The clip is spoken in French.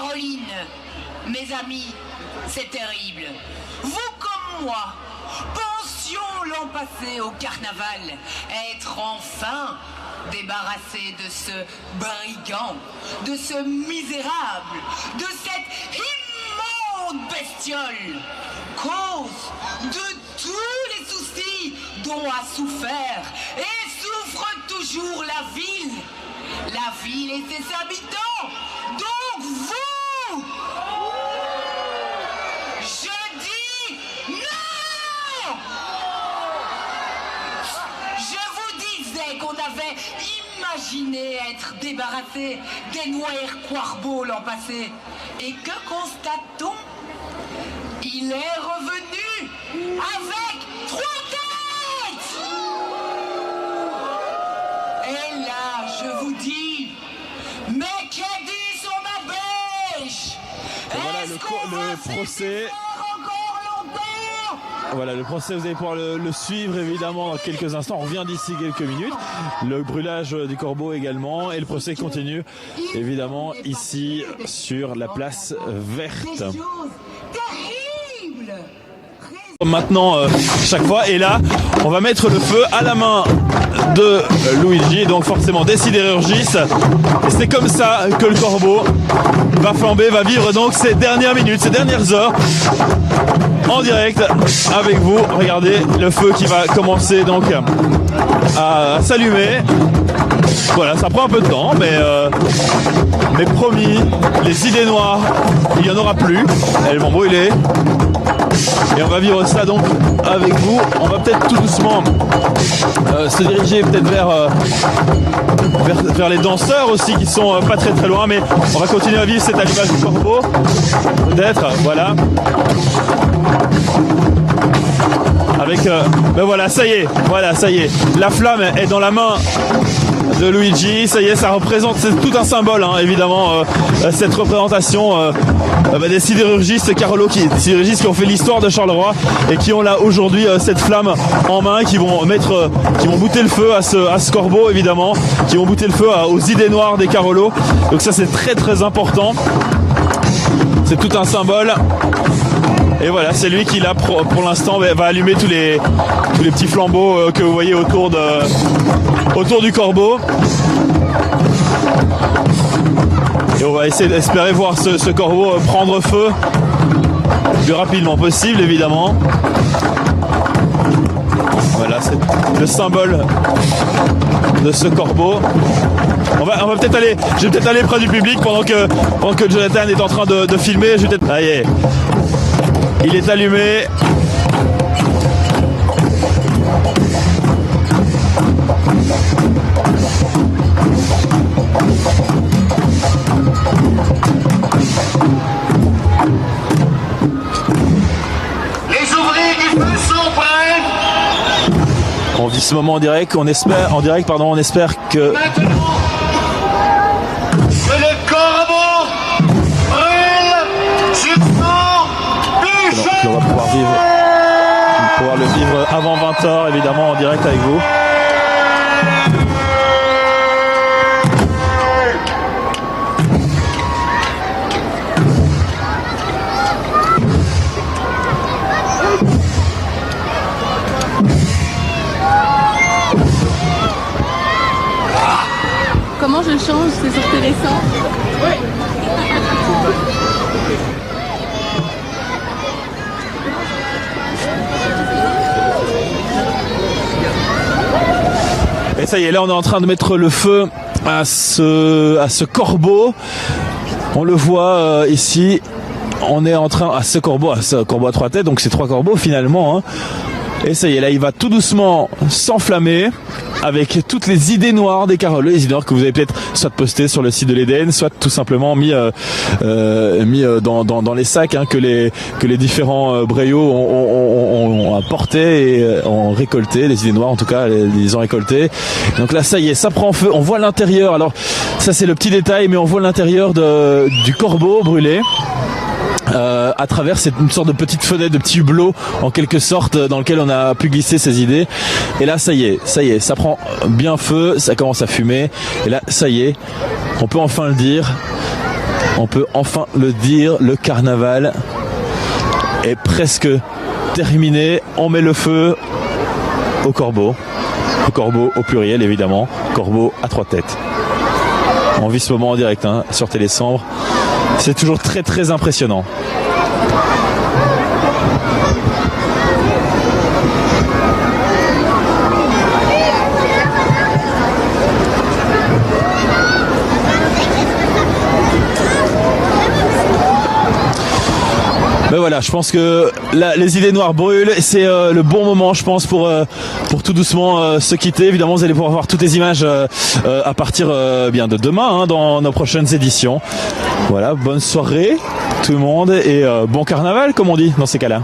Caroline, mes amis, c'est terrible. Vous comme moi, pensions l'an passé au carnaval être enfin débarrassés de ce brigand, de ce misérable, de cette immonde bestiole, cause de tous les soucis dont a souffert et souffre toujours la ville et ses habitants. Donc vous, je dis non. Je vous disais qu'on avait imaginé être débarrassé des noirs corbeaux l'an passé. Et que constate-t-on? Il est revenu avec 3 têtes. Et là, je vous dis, mais qu'a dit son abbèche? Voilà le procès. Voilà le procès, vous allez pouvoir le suivre évidemment dans quelques instants. On revient d'ici quelques minutes. Le brûlage du corbeau également et le procès continue évidemment ici sur la place verte. Maintenant chaque fois, et là on va mettre le feu à la main de Luigi, donc forcément des sidérurgistes, et c'est comme ça que le corbeau va flamber, va vivre donc ces dernières minutes, ces dernières heures en direct avec vous. Regardez le feu qui va commencer donc à s'allumer. Voilà, ça prend un peu de temps, mais promis, les idées noires, il n'y en aura plus, elles vont brûler. Et on va vivre ça donc avec vous. On va peut-être tout doucement se diriger peut-être vers les danseurs aussi qui sont pas très très loin, mais on va continuer à vivre cet allumage du corbeau. Peut-être, voilà. Avec ben voilà, ça y est, la flamme est dans la main de Luigi, ça y est, ça représente, c'est tout un symbole hein, évidemment cette représentation des sidérurgistes sidérurgistes qui ont fait l'histoire de Charleroi et qui ont là aujourd'hui cette flamme en main, qui vont bouter le feu à ce corbeau évidemment, qui vont bouter le feu aux idées noires des Carolos. Donc ça c'est très très important, c'est tout un symbole. Et voilà, c'est lui qui là pour l'instant va allumer tous les petits flambeaux que vous voyez autour du corbeau. Et on va essayer d'espérer voir ce corbeau prendre feu le plus rapidement possible évidemment. Voilà, c'est le symbole de ce corbeau. On va peut-être aller, je vais peut-être aller près du public pendant que Jonathan est en train de filmer. Je vais peut-être. Ah, yeah. Il est allumé. Les ouvriers du feu sont prêts. On vit ce moment en direct. On espère que. Maintenant, que le corbeau brûle sur son bûcher. Donc, on va pouvoir le vivre avant 20h évidemment en direct avec vous. Comment je change? C'est sur Télécent. Oui. Et ça y est, là on est en train de mettre le feu à ce corbeau. On le voit ici. On est en train à ce corbeau à 3 têtes, donc c'est 3 corbeaux finalement. Hein. Et ça y est, là il va tout doucement s'enflammer avec toutes les idées noires des Carolos, les idées noires que vous avez peut-être soit postées sur le site de l'Éden, soit tout simplement mis dans les sacs hein, que les différents Breillots ont apporté et ont récolté, les idées noires en tout cas, les ont récoltées. Donc là ça y est, ça prend feu, on voit l'intérieur, alors ça c'est le petit détail, mais on voit l'intérieur du corbeau brûlé. À travers une sorte de petite fenêtre, de petit hublot en quelque sorte dans lequel on a pu glisser ses idées. Et là ça y est, ça prend bien feu, ça commence à fumer. Et là ça y est, on peut enfin le dire, On peut enfin le dire, le carnaval est presque terminé. On met le feu au corbeau au pluriel évidemment, corbeau à 3 têtes. On vit ce moment en direct sur Télésambre. C'est toujours très très impressionnant. Ben voilà, je pense que là, les idées noires brûlent. C'est le bon moment, je pense, pour tout doucement se quitter. Évidemment, vous allez pouvoir voir toutes les images à partir bien de demain dans nos prochaines éditions. Voilà, bonne soirée tout le monde et bon carnaval, comme on dit dans ces cas-là.